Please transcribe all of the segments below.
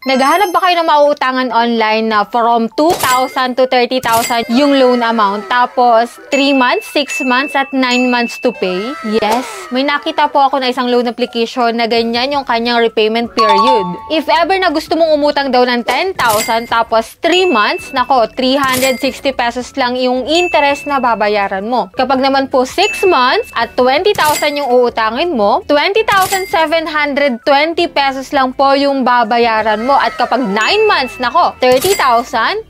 Naghahanap ba kayo ng mauutangan online na from 2,000 to 30,000 yung loan amount, tapos 3 months, 6 months, at 9 months to pay? Yes, may nakita po ako na isang loan application na ganyan yung kanyang repayment period. If ever na gusto mong umutang daw ng 10,000 tapos 3 months, nako, 360 pesos lang yung interest na babayaran mo. Kapag naman po 6 months at 20,000 yung uutangin mo, 20,720 pesos lang po yung babayaran mo. At kapag 9 months, nako, 30,900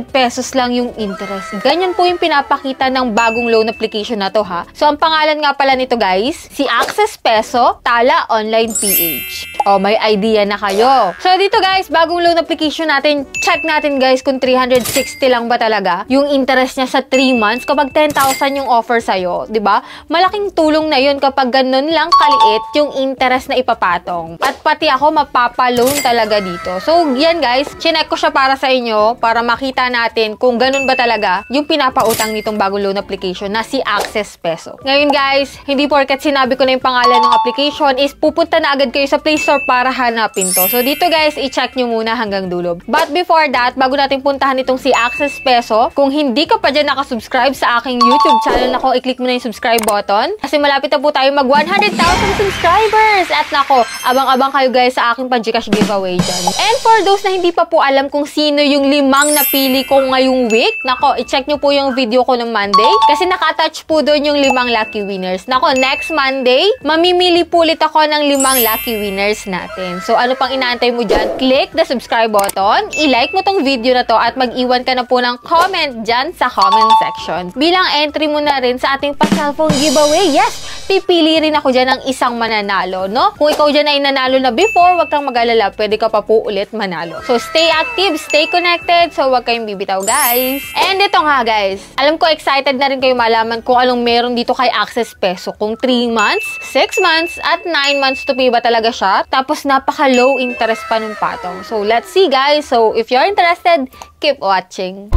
pesos lang yung interest. Ganyan po yung pinapakita ng bagong loan application na to, ha. So, ang pangalan nga pala nito, guys, si Access Peso Tala Online PH. O, may idea na kayo. So, dito, guys, bagong loan application natin, check natin, guys, kung 360 lang ba talaga yung interest niya sa 3 months kapag 10,000 yung offer sa'yo, di ba? Malaking tulong na yun kapag ganun lang kaliit yung interest na ipapatong. At pati ako, mapapaloan talaga dito. So, yan, guys, chinek ko siya para sa inyo para makita natin kung ganun ba talaga yung pinapautang nitong bagong loan application na si Access Peso. Ngayon, guys, hindi porket sinabi ko na yung pangalan ng application is pupunta na agad kayo sa Play Store para hanapin to. So, dito, guys, i-check nyo muna hanggang dulo. But before that, bago natin puntahan itong si Access Peso, kung hindi ka pa dyan nakasubscribe sa aking YouTube channel, nako, i-click mo na yung subscribe button kasi malapit na po tayo mag 100,000 subscribers. At nako, abang-abang kayo, guys, sa aking pag-Gcash giveaway dyan. And for those na hindi pa po alam kung sino yung 5 napili ko ngayong week, nako, i-check nyo po yung video ko ng Monday kasi naka-attach po doon yung 5 lucky winners. Nako, next Monday, mamimili po ulit ako ng 5 lucky winners natin. So, ano pang inaantay mo dyan? Click the subscribe button, i-like mo tong video na to at mag-iwan ka na po ng comment dyan sa comment section. Bilang entry mo na rin sa ating pa-cellphone giveaway. Yes! Pipili rin ako dyan ng isang mananalo, no? Kung ikaw dyan ay nanalo na before, wag kang mag-alala, pwede ka pa po ulit manalo. So, stay active, stay connected, so wag kayong bibitaw, guys. And ito nga, guys, alam ko excited na rin kayo malaman kung anong meron dito kay Access Peso. Kung 3 months, 6 months, at 9 months to pay ba talaga siya? Tapos, napaka-low interest pa nung patong. So, let's see, guys. So, if you're interested, keep watching.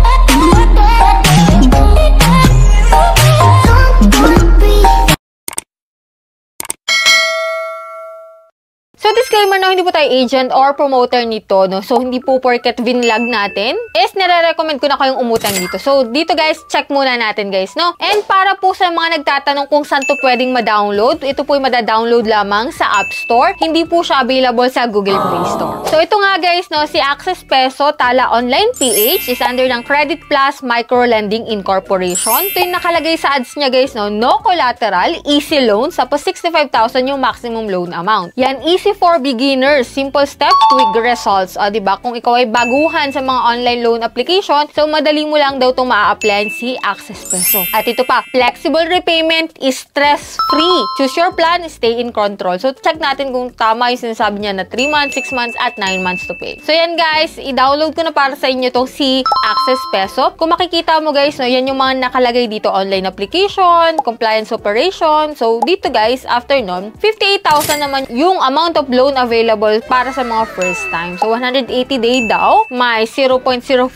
So, disclaimer, no, hindi po tayo agent or promoter nito, no? So, hindi po porket vinlog natin is nire-recommend ko na kayong umutang dito. So, dito, guys, check muna natin, guys, no? And para po sa mga nagtatanong kung saan to pwedeng ma-download, ito po yung mada-download lamang sa App Store. Hindi po siya available sa Google Play Store. So, ito nga, guys, no, si Access Peso Tala Online PH is under ng Credit Plus Micro Lending Incorporation. Ito yung nakalagay sa ads niya, guys, no? No collateral, easy loans, tapos 65,000 yung maximum loan amount. Yan, easy for beginners, simple steps, quick results. O, diba? Kung ikaw ay baguhan sa mga online loan application, so madali mo lang daw itong maa-applyan si Access Peso. At ito pa, flexible repayment is stress-free. Choose your plan, stay in control. So, check natin kung tama yung sinasabi niya na 3 months, 6 months, at 9 months to pay. So, yan, guys, i-download ko na para sa inyo itong si Access Peso. Kung makikita mo, guys, no, yan yung mga nakalagay dito, online application, compliance operation. So, dito, guys, after nun, 58,000 naman yung amount of loan available para sa mga first time. So, 180 day daw. May 0.04%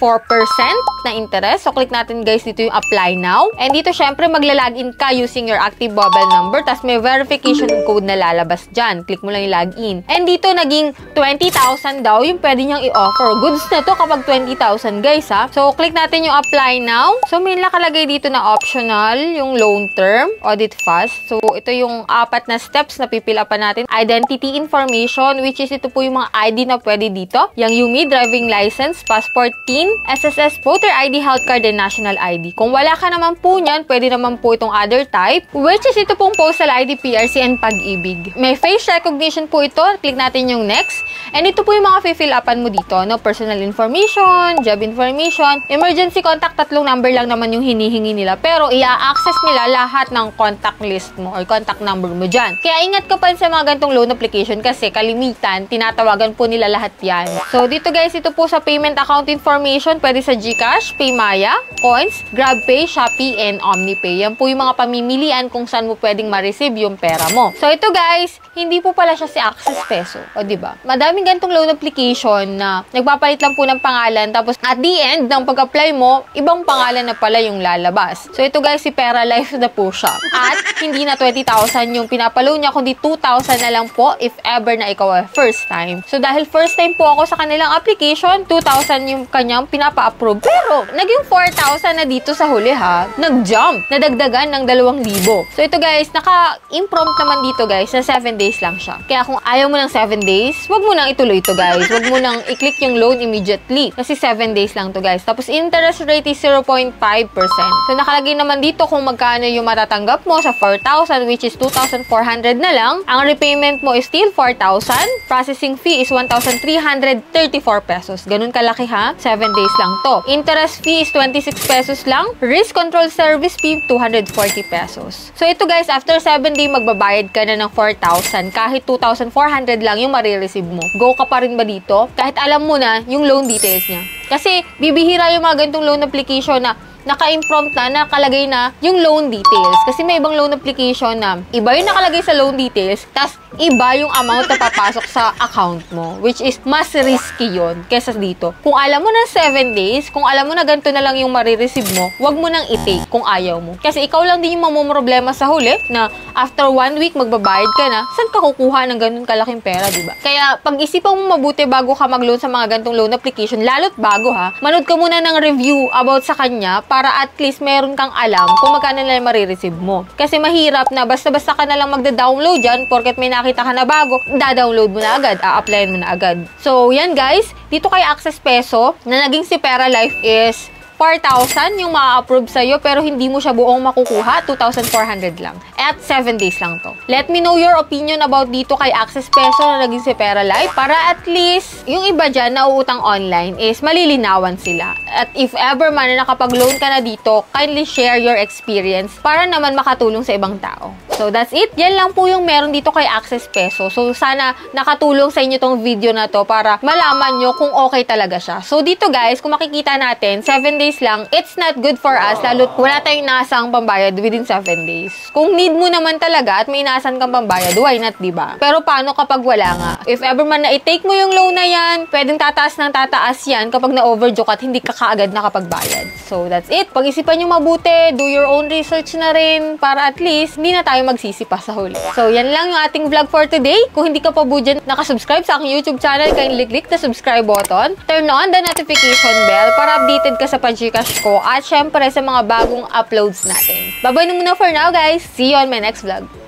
na interest. So, click natin, guys, dito yung apply now. And dito, syempre, magla-login ka using your active mobile number. Tapos, may verification code na lalabas dyan. Click mo lang yung login. And dito, naging 20,000 daw yung pwede niyang i-offer. Goods na to kapag 20,000, guys, ha. So, click natin yung apply now. So, may nakalagay dito na optional, yung loan term, audit fast. So, ito yung 4 na steps na pipilapan natin. Identity information, which is ito po yung mga ID na pwede dito. Yung UMI, driving license, passport, TIN, SSS, voter ID, health card, and national ID. Kung wala ka naman po niyan, pwede naman po itong other type, which is ito pong postal ID, PRC, and pag-ibig. May face recognition po ito. Click natin yung next. And ito po yung mga fill upan mo dito, no? Personal information, job information, emergency contact, 3 number lang naman yung hinihingi nila. Pero, i-access nila lahat ng contact list mo or contact number mo dyan. Kaya, ingat ka pa sa mga gantong loan application kasi kalimitan, tinatawagan po nila lahat yan. So, dito, guys, ito po sa payment account information, pwede sa GCash, Paymaya, Coins, GrabPay, Shopee, and OmniPay. Yan po yung mga pamimilian kung saan mo pwedeng ma-receive yung pera mo. So, ito, guys, hindi po pala siya si Access Peso. O, diba? Madaming gantong loan application na nagpapalit lang po ng pangalan, tapos at the end ng pag-apply mo, ibang pangalan na pala yung lalabas. So, ito, guys, si Pera Life na po siya. At hindi na 20,000 yung pinapaloan niya, kundi 2,000 na lang po if ever na ikaw ay first time. So, dahil first time po ako sa kanilang application, 2,000 yung kanyang pinapa-approve. Pero, naging 4,000 na dito sa huli ha. Nag-jump. Nadagdagan ng 2,000. So, ito guys, naka-imprompt naman dito guys, na 7 days lang siya. Kaya kung ayaw mo ng 7 days, wag mo nang ituloy ito guys. Wag mo nang i-click yung loan immediately. Kasi 7 days lang to guys. Tapos, interest rate is 0.5%. So, nakalagay naman dito kung magkano yung matatanggap mo sa 4,000, which is 2,400 na lang. Ang repayment mo is still 4,000. Processing fee is 1,334 pesos. Ganun kalaki ha. 7 days lang to. Interest fee is 26 pesos lang. Risk control service fee, 240 pesos. So, ito guys, after 7 day, magbabayad ka na ng 4,000. Kahit 2,400 lang yung marireceive mo. Go ka pa rin ba dito? Kahit alam mo na yung loan details niya. Kasi, bibihira yung mga ganitong loan application na naka-imprompt na, nakalagay na yung loan details. Kasi may ibang loan application na iba yung nakalagay sa loan details, tas iba yung amount na papasok sa account mo. Which is, mas risky yun kesa dito. Kung alam mo na 7 days, kung alam mo na ganito na lang yung marireceive mo, wag mo nang i-take kung ayaw mo. Kasi ikaw lang din yung mamumroblema sa huli na after 1 week, magbabayad ka na, saan ka kukuha ng ganun kalaking pera, diba? Kaya, pag-isipan mo mabuti bago ka mag-loan sa mga ganitong loan application, lalo't bago ha, manood ka muna ng review about sa kanya para at least meron kang alam kung magkano na yung marireceive mo. Kasi mahirap na basta-basta ka na lang magda-download dyan porket may nakita ka na bago, da-download mo na agad, a-applyan mo na agad. So, yan guys, dito kay Access Peso, na naging si Pera Life is 4,000 yung ma-approve sa'yo pero hindi mo siya buong makukuha, 2,400 lang. At 7 days lang to. Let me know your opinion about dito kay Access Peso na naging si Pera Life para at least yung iba dyan na uutang online is malilinawan sila. At if ever man na nakapag-loan ka na dito, kindly share your experience para naman makatulong sa ibang tao. So that's it. Yan lang po yung meron dito kay Access Peso. So sana nakatulong sa inyo tong video na to para malaman nyo kung okay talaga siya. So dito guys, kung makikita natin, 7 days lang, it's not good for us, lalo wala tayong inaasang pambayad within 7 days. Kung need mo naman talaga at may inaasan kang pambayad, why not, diba? Pero paano kapag wala nga? If ever man na i-take mo yung loan na yan, pwedeng tataas ng tataas yan kapag na-overdue ka at hindi ka kaagad nakapagbayad. So, that's it. Pag-isipan nyo mabuti, do your own research na rin para at least hindi na tayo magsisi pa sa huli. So, yan lang yung ating vlog for today. Kung hindi ka pa po dyan nakasubscribe sa aking YouTube channel, kindly click the subscribe button, turn on the notification bell para updated ka sa Gcash ko at syempre sa mga bagong uploads natin. Bye-bye na muna for now guys. See you on my next vlog.